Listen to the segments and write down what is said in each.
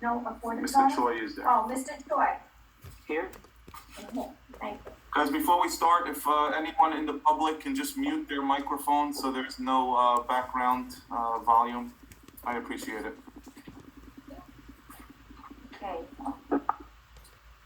No, before the Mr. Choi is there. Oh, Mr. Choi. Here. Okay, thank you. Guys, before we start, if anyone in the public can just mute their microphone so there's no background volume, I appreciate it. Okay.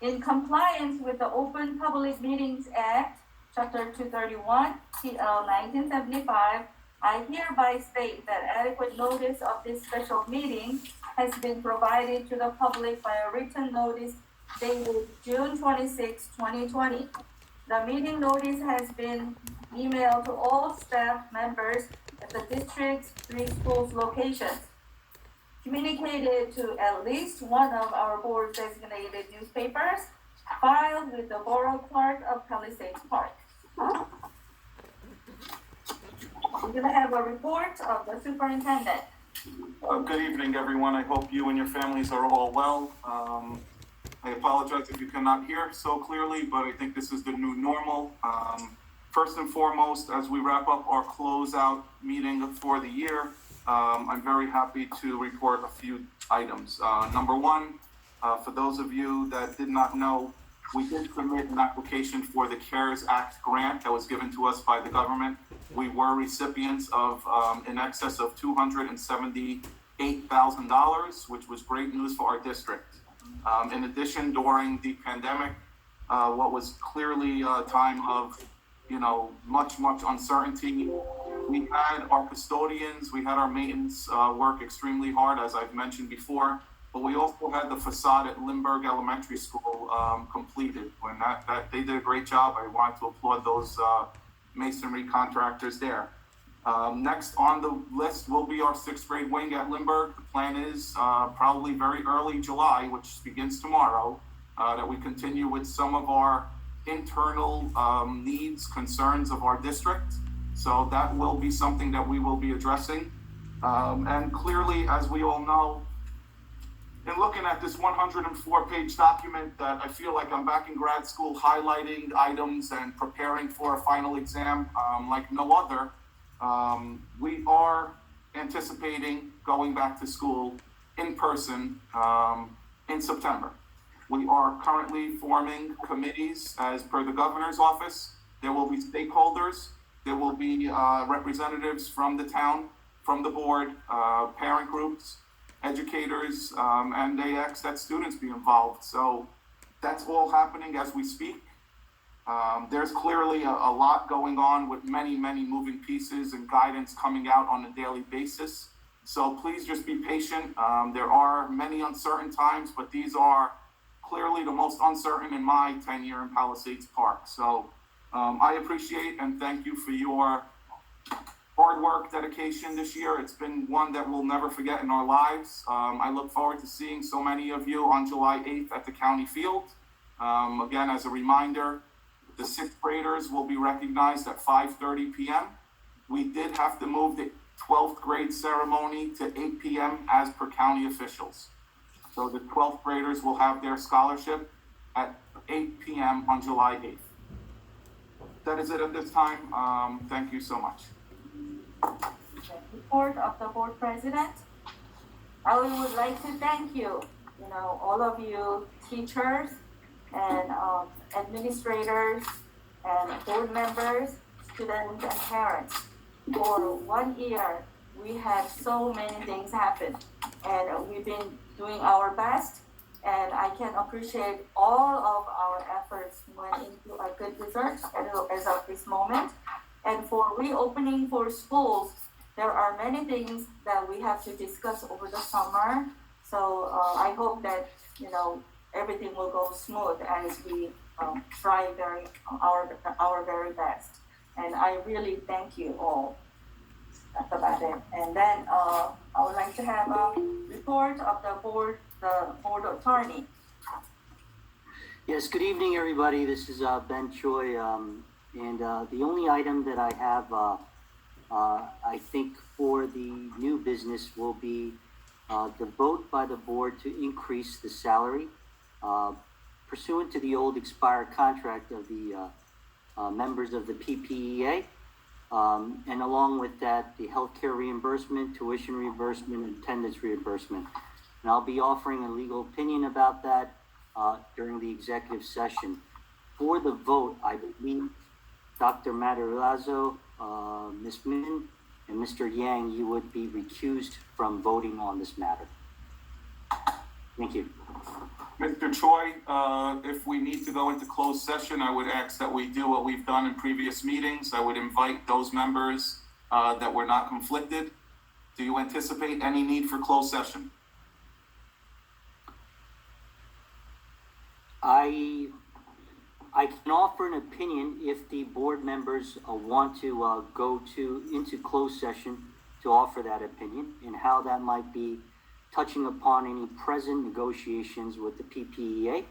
In compliance with the Open Public Meetings Act, Chapter 231, TL 1975, I hereby state that adequate notice of this special meeting has been provided to the public by a written notice dated June 26, 2020. The meeting notice has been emailed to all staff members at the district's 3 schools locations, communicated to at least one of our board designated newspapers, filed with the Borough Clerk of Palisades Park. We're gonna have a report of the superintendent. Good evening, everyone. I hope you and your families are all well. I apologize if you cannot hear so clearly, but I think this is the new normal. First and foremost, as we wrap up our closeout meeting for the year, I'm very happy to report a few items. Number one, for those of you that did not know, we did submit an application for the CARES Act grant that was given to us by the government. We were recipients of in excess of $278,000, which was great news for our district. In addition, during the pandemic, what was clearly a time of, much uncertainty, we had our custodians, we had our maintenance work extremely hard, as I've mentioned before, but we also had the facade at Lindbergh Elementary School completed. When that they did a great job. I wanted to applaud those masonry contractors there. Next on the list will be our 6th grade wing at Lindbergh. The plan is probably very early July, which begins tomorrow, that we continue with some of our internal needs, concerns of our district. So that will be something that we will be addressing. And clearly, as we all know, in looking at this 104-page document that I feel like I'm back in grad school highlighting items and preparing for a final exam like no other, we are anticipating going back to school in person in September. We are currently forming committees as per the governor's office. There will be stakeholders. There will be representatives from the town, from the board, parent groups, educators, and they ask that students be involved. So that's all happening as we speak. There's clearly a lot going on with many moving pieces and guidance coming out on a daily basis. So please just be patient. There are many uncertain times, but these are clearly the most uncertain in my tenure in Palisades Park. So I appreciate and thank you for your hard work, dedication this year. It's been one that we'll never forget in our lives. I look forward to seeing so many of you on July 8th at the county field. Again, as a reminder, the 6th graders will be recognized at 5:30 p.m. We did have to move the 12th grade ceremony to 8 p.m. as per county officials. So the 12th graders will have their scholarship at 8 p.m. on July 8th. That is it at this time. Thank you so much. Report of the board president. I would like to thank you, all of you teachers and administrators and board members, students and parents. For 1 year, we had so many things happen and we've been doing our best, and I can appreciate all of our efforts went into a good result as of this moment. And for reopening for schools, there are many things that we have to discuss over the summer. So I hope that everything will go smooth as we try our very best. And I really thank you all. That's about it. And then I would like to have a report of the board attorney. Yes, good evening, everybody. This is Ben Choi. And the only item that I have, I think, for the new business will be the vote by the board to increase the salary pursuant to the old expired contract of the members of the PPEA. And along with that, the healthcare reimbursement, tuition reimbursement, and attendance reimbursement. and I'll be offering a legal opinion about that during the executive session. For the vote, I believe Dr. Matarazzo, Ms. Min, and Mr. Yang, you would be recused from voting on this matter. Thank you. Mr. Choi, if we need to go into closed session, I would ask that we do what we've done in previous meetings. I would invite those members that were not conflicted. Do you anticipate any need for closed session? I can offer an opinion if the board members want to go into closed session to offer that opinion, and how that might be touching upon any present negotiations with the PPEA,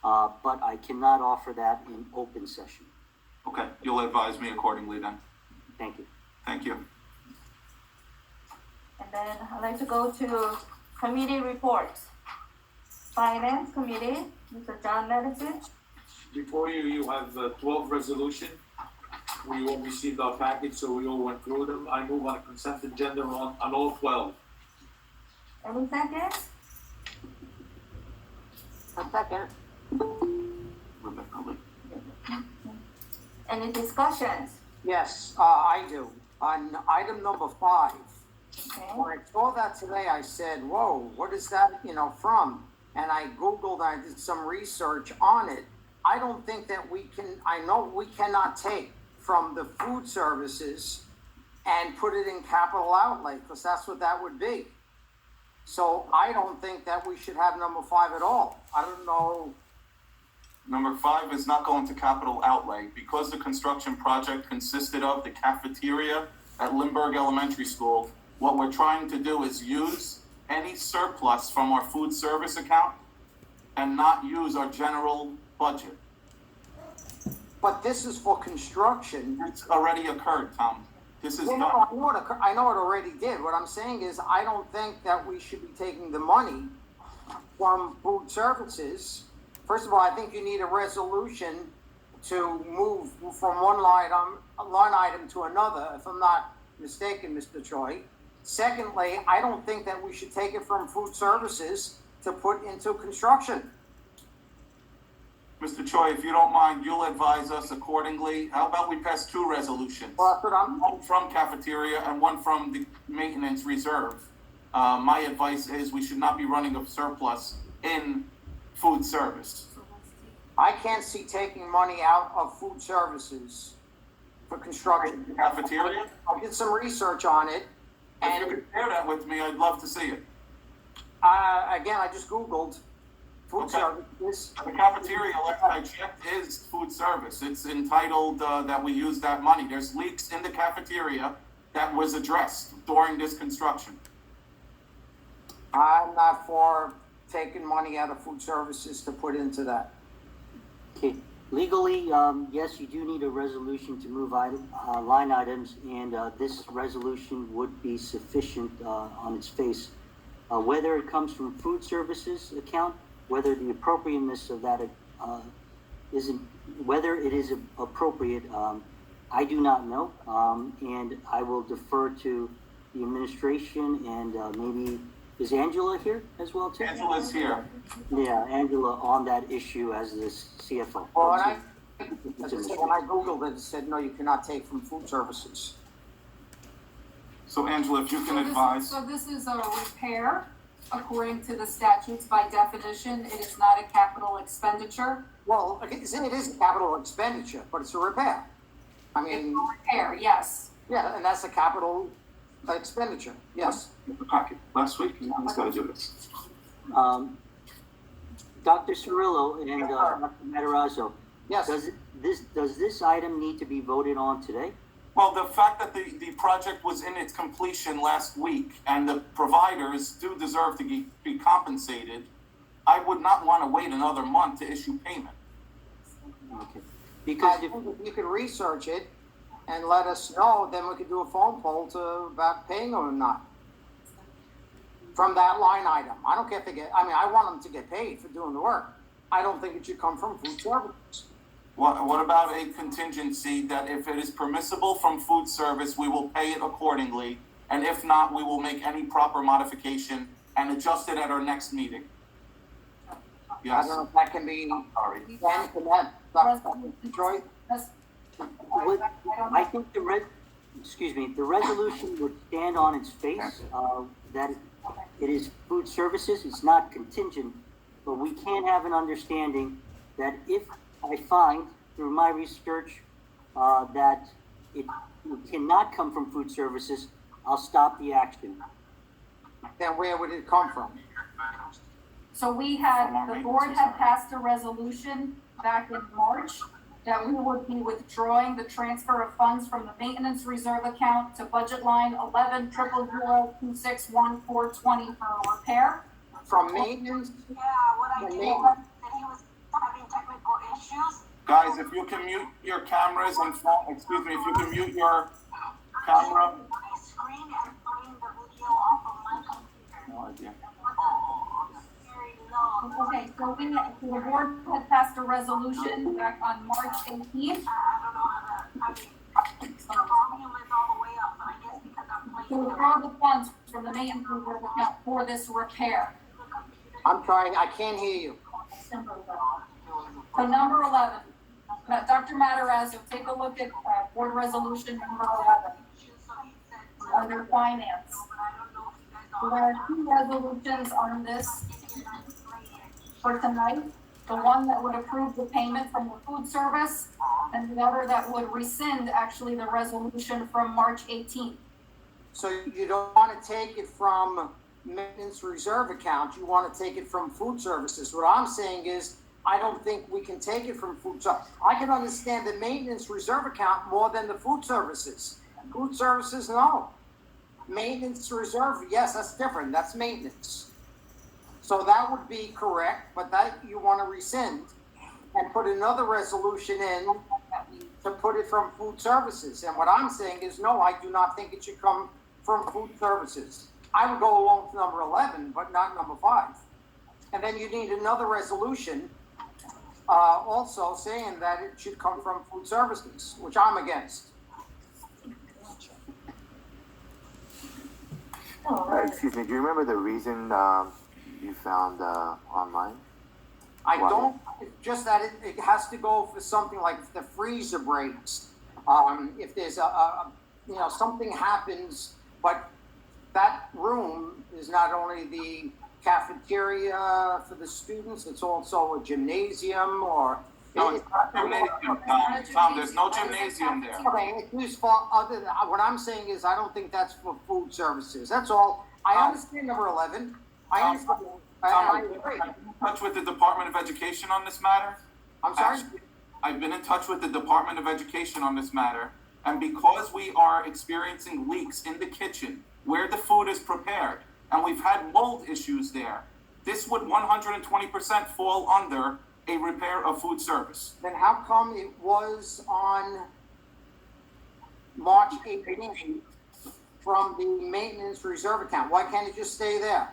but I cannot offer that in open session. Okay, you'll advise me accordingly then. Thank you. Thank you. And then I'd like to go to committee reports. Finance Committee, Mr. John Medicine. Before you, you have 12 resolution. We all received our package, so we all went through them. I move on a consent agenda on all 12. Any seconds? A second. Rebecca Lee. Any discussions? Yes, I do. On item number 5, Okay. when I saw that today, I said, whoa, what is that, from? And I Googled, I did some research on it. I don't think that I know we cannot take from the food services and put it in capital outlay, because that's what that would be. So I don't think that we should have number 5 at all. I don't know. Number 5 is not going to capital outlay because the construction project consisted of the cafeteria at Lindbergh Elementary School. What we're trying to do is use any surplus from our food service account and not use our general budget. But this is for construction. It's already occurred, Tom. This is Yeah, done. no, I know it already did. What I'm saying is, I don't think that we should be taking the money from food services. First of all, I think you need a resolution to move from one line item to another, if I'm not mistaken, Mr. Choi. Secondly, I don't think that we should take it from food services to put into construction. Mr. Choi, if you don't mind, you'll advise us accordingly. How about we pass 2 resolutions? Well, that's what I'm. One from cafeteria and one from the maintenance reserve. My advice is we should not be running a surplus in food service. I can't see taking money out of food services for construction. Cafeteria? I did some research on it, If you and could share that with me, I'd love to see it. again, I just Googled food Okay. services. The cafeteria, last I checked, is food service. It's entitled that we use that money. There's leaks in the cafeteria that was addressed during this construction. I'm not for taking money out of food services to put into that. Okay, legally, yes, you do need a resolution to move line items, and this resolution would be sufficient on its face. Whether it comes from food services account, whether the appropriateness of that whether it is appropriate, I do not know, and I will defer to the administration, and maybe, is Angela here as well too? Angela's here. Yeah, Angela on that issue as the CFO. Well, and as I said, when I Googled it, it said, no, you cannot take from food services. So Angela, if you can advise. So this is a repair, according to the statutes. By definition, it is not a capital expenditure. Well, it is a capital expenditure, but it's a repair. I It's mean, a repair, yes. yeah, and that's a capital expenditure, yes. The packet last week, and now he's got to do this. Dr. Cirillo and Dr. Matarazzo, Yes, does this item need to be voted on today? Well, the fact that the project was in its completion last week and the providers do deserve to be compensated, I would not want to wait another month to issue payment. Okay. I Because think if you could research it and let us know, then we could do a phone poll about paying them or not. From that line item. I don't care if they I want them to get paid for doing the work. I don't think it should come from food services. What about a contingency that if it is permissible from food service, we will pay it accordingly, and if not, we will make any proper modification and adjust it at our next meeting. I Yes, don't know if that can be, sorry. Ben, can that, Joy? That's- What, I don't I know. think the resolution would stand on its face, that it is food services, it's not contingent, but we can have an understanding that if I find through my research, that it cannot come from food services, I'll stop the action. Then where would it come from? So the board had passed a resolution back in March that we would be withdrawing the transfer of funds from the maintenance reserve account to budget line 11-000-261420 for repair. From maintenance? Yeah, what I The did maintenance. was that he was having technical issues. Guys, if you can mute your cameras and phone, excuse me, if you can mute your camera. My screen and playing the video off of my computer. No idea. Very long. Okay, so the board had passed a resolution back on March 18th. I don't know how to, the volume is all the way up, but I guess because I'm To playing withdraw the funds from the maintenance reserve account for this repair. the computer. I'm trying, I can't hear you. So number 11, Dr. Matarazzo, take a look at board resolution number 11 So he said, under finance. but I don't know if you guys So all there are two resolutions on this if you're not playing. for tonight. The one that would approve the payment from the food service, and the other that would rescind actually the resolution from March 18th. So you don't want to take it from maintenance reserve account, you want to take it from food services. What I'm saying is, I don't think we can take it from food service. I can understand the maintenance reserve account more than the food services. Food services, no. Maintenance reserve, yes, that's different, that's maintenance. So that would be correct, but that you want to rescind and put another resolution in to put it from food services. And what I'm saying is, no, I do not think it should come from food services. I would go along with number 11, but not number 5. And then you need another resolution, also saying that it should come from food services, which I'm against. Excuse me, do you remember the reason you found online? I Why? don't, it's just that it has to go for something like the freezer breaks. If there's something happens, but that room is not only the cafeteria for the students, it's also a gymnasium or. No, it's not gymnasium, Tom, there's no gymnasium there. Okay, it's used for other, what I'm saying is, I don't think that's for food services, that's all. I understand number 11, I understand, I Tom, agree. I've been in touch with the Department of Education on this matter. I'm sorry? Actually, I've been in touch with the Department of Education on this matter, and because we are experiencing leaks in the kitchen where the food is prepared, and we've had mold issues there, this would 120% fall under a repair of food service. Then how come it was on March 18th from the maintenance reserve account? Why can't it just stay there?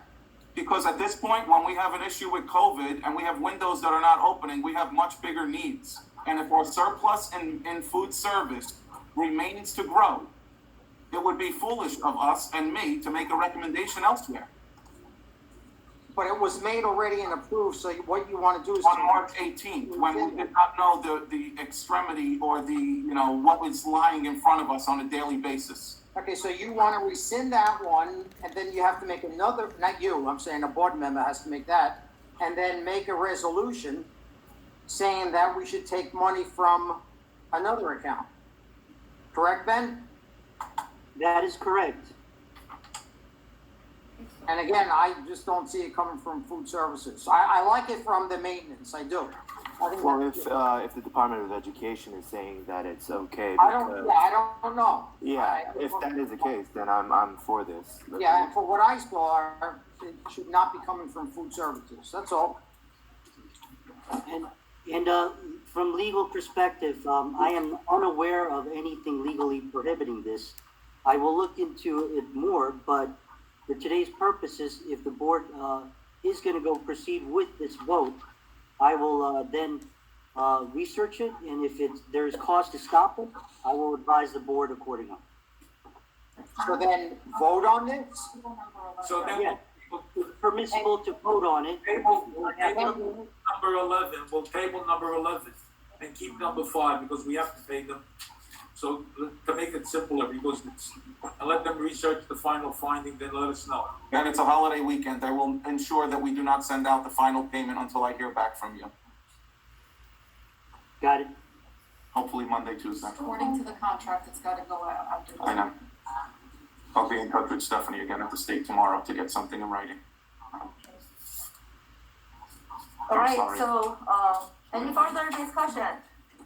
Because at this point, when we have an issue with COVID and we have windows that are not opening, we have much bigger needs. And if our surplus in food service remains to grow, it would be foolish of us and me to make a recommendation elsewhere. But it was made already and approved, so what you want to do is. On March 18th, when we did not know the extremity or what was lying in front of us on a daily basis. Okay, so you want to rescind that one, and then you have to make another, not you, I'm saying a board member has to make that, and then make a resolution saying that we should take money from another account. Correct, Ben? That is correct. And again, I just don't see it coming from food services. I like it from the maintenance, I do. I think Well, that's- if the Department of Education is saying that it's okay I because, don't know. yeah, if that is the case, then I'm for this. Yeah, and for what I saw, it should not be coming from food services, that's all. And from legal perspective, I am unaware of anything legally prohibiting this. I will look into it more, but for today's purposes, if the board is going to go proceed with this vote, I will then research it, and if there's cause to stop it, I will advise the board accordingly. So then vote on this? So then Yeah. permissible to vote on it. Table number 11, we'll table number 11 and keep number 5 because we have to pay them. So to make it simpler, because and let them research the final finding, then let us know. And it's a holiday weekend. I will ensure that we do not send out the final payment until I hear back from you. Got it? Hopefully Monday, Tuesday. According to the contract, it's gotta go out after. I know. I'll be in touch with Stephanie again at the state tomorrow to get something in writing. All right, sorry. so, any further discussion?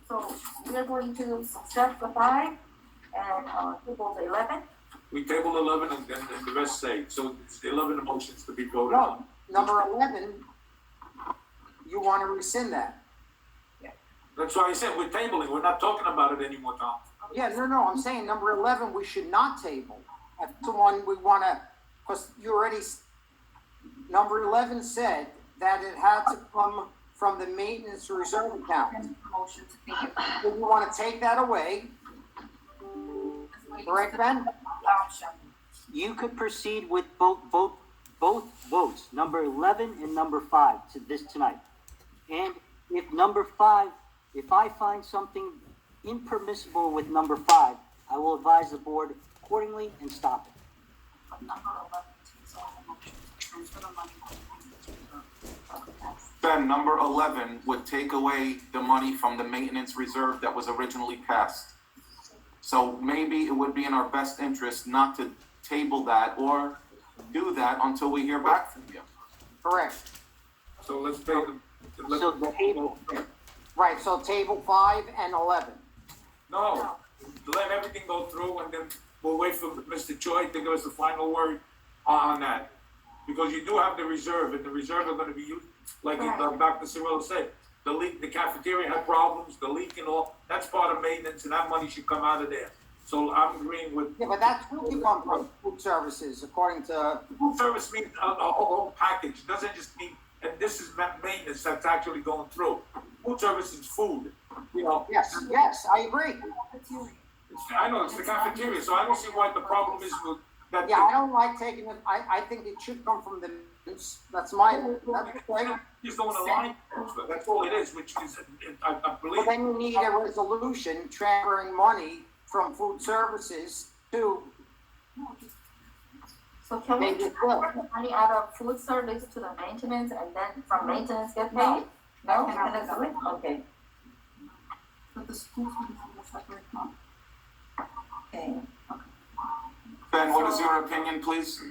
So we are going to step the 5 and, table the 11. We table 11 and then the rest stay. So it's 11 motions to be voted on. No, number 11, you want to rescind that. That's why I said we're tabling. We're not talking about it anymore, Tom. Yeah, no, I'm saying number 11, we should not table. That's the one we want to, because you already, number 11 said that it had to come from the maintenance reserve account. Motion to take it. So you want to take that away, correct, Ben? Option. You could proceed with both votes, number 11 and number 5 to this tonight. And if number 5, if I find something impermissible with number 5, I will advise the board accordingly and stop it. Number 11 takes all the motion to transfer the money. Ben, number 11 would take away the money from the maintenance reserve that was originally passed. So maybe it would be in our best interest not to table that or do that until we hear back from you. Correct. So let's pay them. So the table, Right, so table 5 and 11. No, let everything go through and then we'll wait for Mr. Choi to give us the final word on that. Because you do have the reserve and the reserve are gonna be used, like Dr. Cirillo said, the leak, the cafeteria had problems, the leak and all, that's part of maintenance and that money should come out of there. So I'm agreeing with, Yeah, but that's really come from food services, according to, food service means a whole package, doesn't just mean, and this is maintenance that's actually going through. Food service is food, you know. yes, I agree. I know, it's the cafeteria, so I don't see why the problem is with that. Yeah, I don't like taking it, I think it should come from the, that's right. Just doing a line transfer, that's all it is, which is, I But believe. then you need a resolution transferring money from food services to, So can we Maybe it transfer will. the money out of food service to the maintenance and then from maintenance get paid? No, cannot do it? Okay. But the schools will have a separate account. Okay. Ben, what is your opinion, please?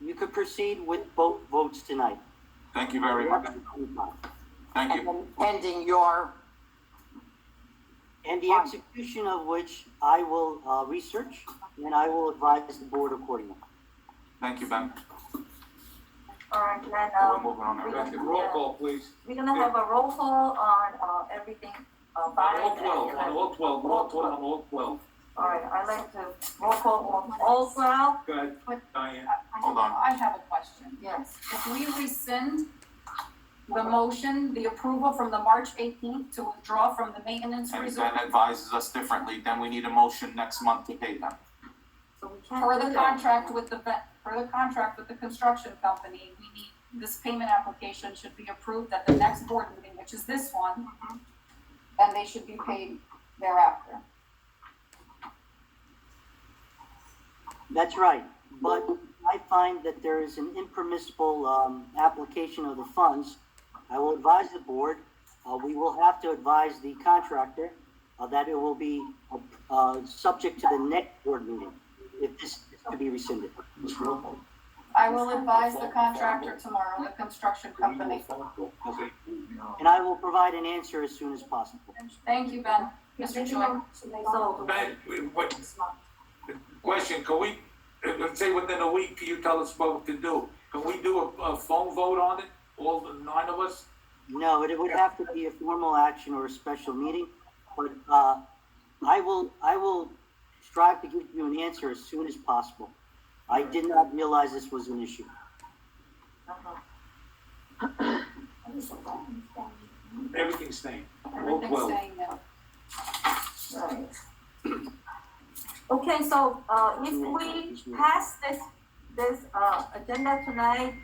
you could proceed with both votes tonight. Thank you very much. Thank and you. then pending your, And the execution of which I will research, and I will advise the board accordingly. Thank you, Ben. All right, then, We're moving on we're now. gonna- Roll call, please. We're gonna have a roll call on, everything, On 5 all and 12, 11. on all 12, roll call on all 12. All right, I'd like to roll call on all 12, Go ahead, Diane. Hold on. I have a question. yes. If we rescind the motion, the approval from the March 18th to withdraw from the maintenance And reserve, Ben advises us differently, then we need a motion next month to pay them. So we can't per do the that. contract with the construction company, we need, this payment application should be approved at the next board meeting, which is this one, and they should be paid thereafter. That's right, but I find that there is an impermissible application of the funds. I will advise the board, we will have to advise the contractor that it will be subject to the next board meeting if this is to be rescinded. I will advise the contractor tomorrow, the construction company. And I will provide an answer as soon as possible. Thank you, Ben. Mr. Choi. So, Ben, what, question, can we, let's say within a week, can you tell us what to do? Can we do a phone vote on it, all the 9 of us? No, it would have to be a formal action or a special meeting, but I will strive to give you an answer as soon as possible. I did not realize this was an issue. Everything's staying, all Everything's 12. staying now. right. Okay, so, if we pass this agenda tonight,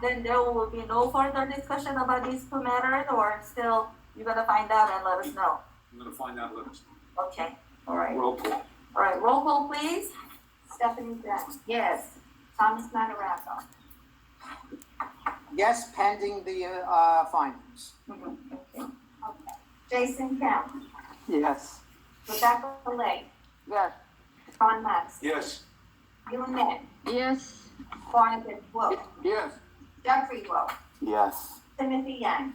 then there will be no further discussion about these two matters, or still you're gonna find out and let us know? I'm gonna find out, let us know. Okay, all right. Roll call. All right, roll call, please. Stephanie Jennings, Yes. Thomas Matarazzo, Yes, pending the, findings. Jason Kemp, Yes. Rebecca Lake, Yes. Ron Max, Yes. Yun Min, Yes. Barnabas Wolf, Yes. Jeffrey Wolf, Yes. Timothy Yang.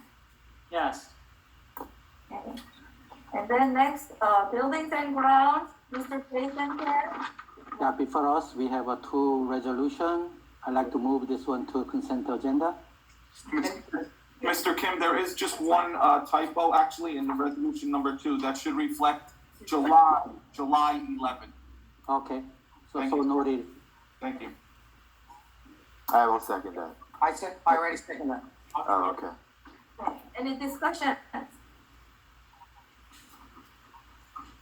Yes. Okay. And then next, buildings and grounds, Mr. Jason here. Yeah, before us, we have a two resolution. I'd like to move this one to consent agenda. Mr. Kim, there is just one typo actually in resolution number 2 that should reflect July 11. Okay, Thank so you. noted. Thank you. I will second that. I already seconded that. Oh, okay. Okay. Any discussion?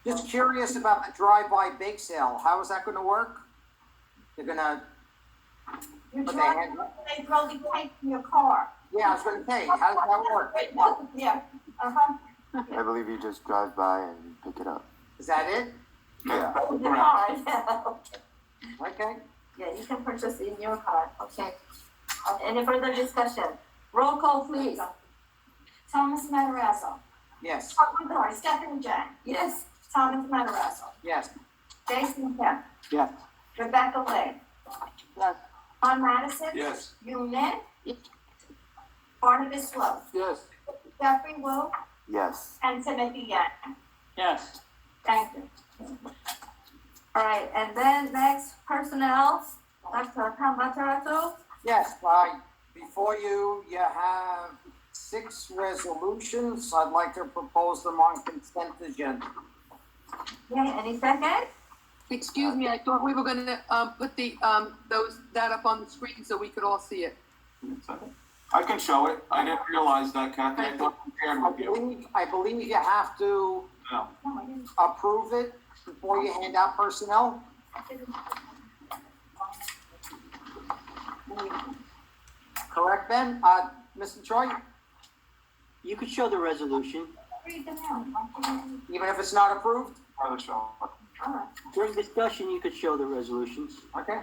Just curious about the drive-by bake sale. How is that gonna work? They're gonna, You But they drive, had- they probably take your car. yeah, I was gonna say, how does that work? Yeah, uh-huh. I believe you just drive by and pick it up. Is that it? Yeah. In your car, yeah. Okay. Yeah, you can purchase in your car, okay. Any further discussion? Roll call, please. Thomas Matarazzo, Yes. I'm sorry, Stephanie Jennings, Yes. Thomas Matarazzo, Yes. Jason Kemp, Yes. Rebecca Lake, Yes. Ron Madison, Yes. Yun Min, Barnabas Wolf, Yes. Jeffrey Wolf, Yes. and Timothy Yang. Yes. Thank you. All right, and then next, personnel, Dr. Kamatarato. Yes, before you, you have 6 resolutions. I'd like to propose them on consent agenda. Okay, any second? Excuse me, I thought we were gonna, put the, that up on the screen so we could all see it. I can show it. I didn't realize that, Kathy. I thought I shared with you. I believe you have to No. No, I didn't. approve it before you hand out personnel. Correct, Ben? Mr. Choi, You could show the resolution. Read them out. even if it's not approved? Further show. During discussion, you could show the resolutions. Okay.